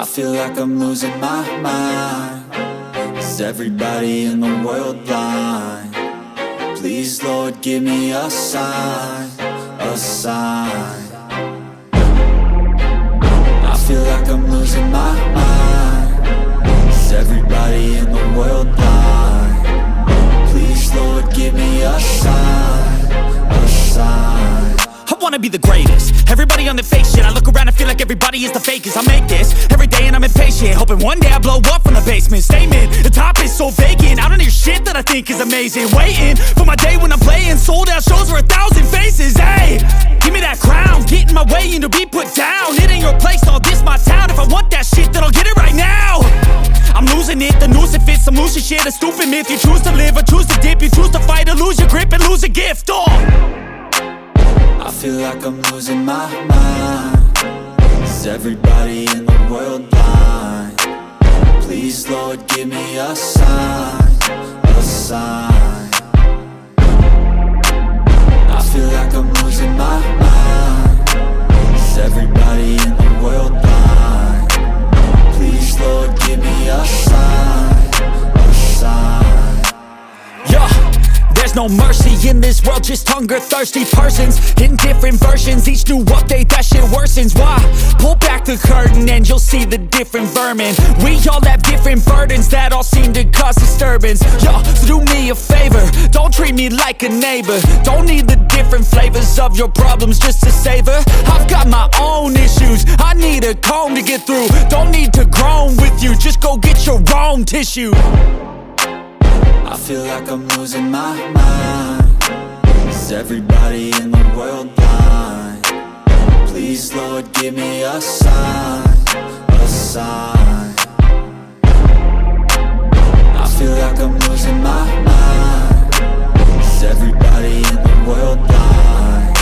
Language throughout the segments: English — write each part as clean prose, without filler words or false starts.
I feel like I'm losing my mind. Is everybody in the world blind? Please, Lord, give me a sign, a sign. I feel like I'm losing my mind. Is everybody in the world blind? Please, Lord, give me a sign, a sign. I wanna be the greatest. Everybody on the fake shit. I look around and feel like everybody is the fakest. I make this every day and I'm impatient, hoping one day I blow up from the basement. Statement, the top is so vacant. I don't hear shit that I think is amazing. Waiting for my day when I'm playing sold out shows for 1,000 faces. Hey, give me that crown, get in my way and to be put down. It ain't your place, all this my town. If I want that shit, then I'll get it right now. I'm losing it, the noose it fits. I'm losing shit, a stupid myth. You choose to live or choose to dip. You choose to fight or lose your grip and lose a gift. I feel like I'm losing my mind. Is everybody in the world blind? Please, Lord, give me a sign, a sign. I feel like I'm losing my mind. Is everybody in the world blind? Please, Lord, give me a sign, a sign. Yeah. There's no mercy in this world, just hunger-thirsty persons in different versions. Each new update, that shit worsens. Why? Pull back the curtain and you'll see the different vermin. We all have different burdens that all seem to cause disturbance. Yo, so do me a favor, don't treat me like a neighbor. Don't need the different flavors of your problems just to savor. I've got my own issues, I need a comb to get through. Don't need to groan with you, just go get your own tissue. I feel like I'm losing my mind. Is everybody in the world blind? Please, Lord, give me a sign, a sign. I feel like I'm losing my mind. Is everybody in the world blind?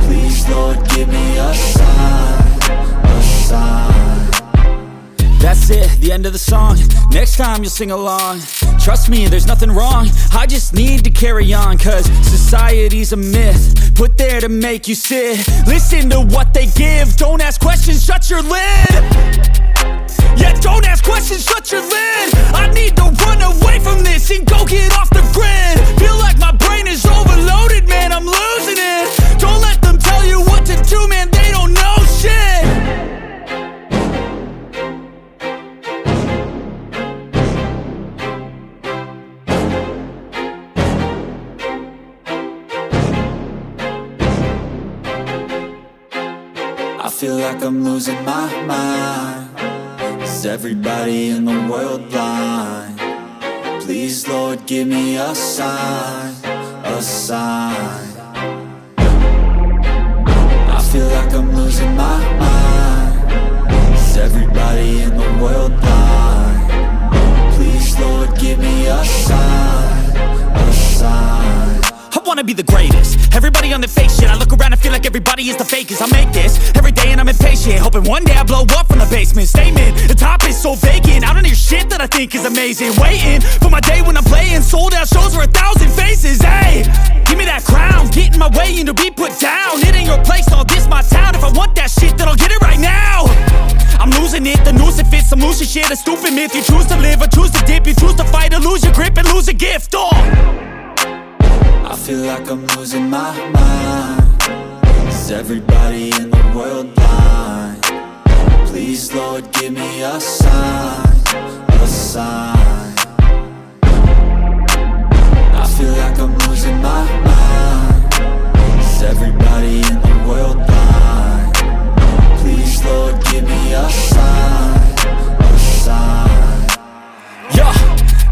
Please, Lord, give me a sign, a sign. That's it, the end of the song. Next time you'll sing along. Trust me, there's nothing wrong. I just need to carry on, cause society's a myth put there to make you sit. Listen to what they give. Don't ask questions, shut your lid. Yeah, don't ask questions, shut your lid. I need to run away from this and go get off the grid. Feel like my brain is overloaded, man, I'm losing it. Don't let them tell you what to do, man, they don't know shit. I feel like I'm losing my mind. Is everybody in the world blind? Please, Lord, give me a sign, a sign. I feel like I'm losing my mind. Is everybody in the world blind? Please, Lord, give me a sign, a sign. I wanna be the greatest. Everybody on the fake shit. I look around and feel like everybody is the fakest. I make this every day and I'm impatient, hoping one day I blow up from the basement. Statement, the top is so vacant. I don't hear shit that I think is amazing. Waiting for my day when I'm playing sold out shows for 1,000 faces. Hey, give me that crown, get in my way and to be put down. It ain't your place, all this my town. If I want that shit, then I'll get it right now. I'm losing it, the noose it fits. I'm losing shit, a stupid myth. You choose to live or choose to dip. You choose to fight or lose your grip and lose a gift. I feel like I'm losing my mind. Is everybody in the world blind? Please, Lord, give me a sign, a sign. I feel like I'm losing my mind. Is everybody in the world blind? Please, Lord, give me a sign, a sign. Yeah.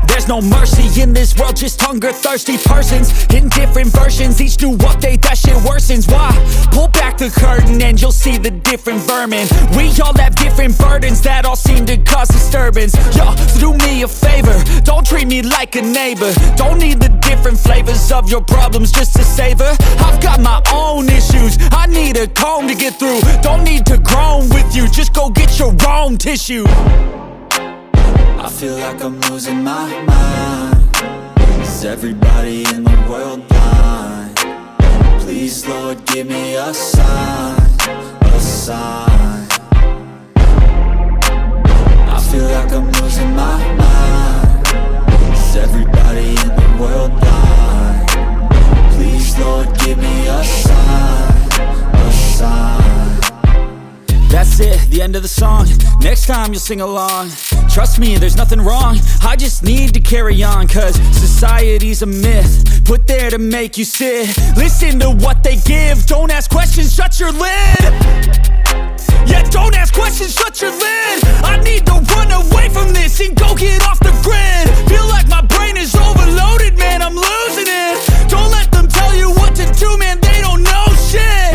There's no mercy in this world, just hunger-thirsty persons in different versions. Each new update, that shit worsens. Why? Pull back the curtain and you'll see the different vermin. We all have different burdens that all seem to cause disturbance. Yo, so do me a favor, don't treat me like a neighbor. Don't need the different flavors of your problems just to savor. I've got my own issues, I need a comb to get through. Don't need to groan with you, just go get your own tissue. I feel like I'm losing my mind. Is everybody in the world blind? Please, Lord, give me a sign, a sign. it, the end of the song. Next time you'll sing along. Trust me, there's nothing wrong. I just need to carry on, cause society's a myth put there to make you sit. Listen to what they give. Don't ask questions, shut your lid. Yeah, don't ask questions, shut your lid. I need to run away from this and go get off the grid. Feel like my brain is overloaded, man, I'm losing it. Don't let them tell you what to do, man, they don't know shit.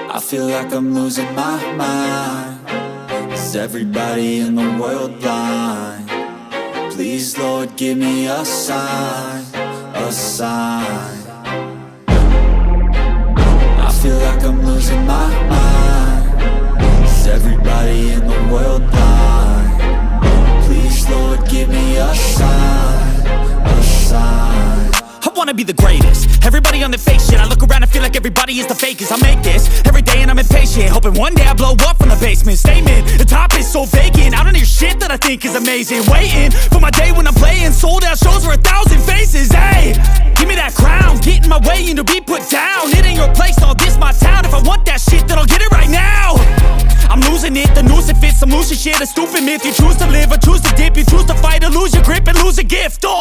I feel like I'm losing my mind. Is everybody in the world blind? Please, Lord, give me a sign, a sign. I feel like I'm losing my mind. Is everybody in the world blind? Please, Lord, give me a sign, a sign. I wanna be the greatest. Everybody on the fake shit. I look around and feel like everybody is the fakest. I make this every day and I'm impatient, hoping one day I blow up from the basement. Statement, the top is so vacant. I don't hear shit that I think is amazing. Waiting for my day when I'm playing sold out shows for 1,000 faces. Hey, give me that crown, get in my way and to be put down. It ain't your place, all this my town. If I want that shit, then I'll get it right now. I'm losing it, the noose it fits. I'm losing shit, a stupid myth. You choose to live or choose to dip. You choose to fight or lose your grip and lose a gift. Oh,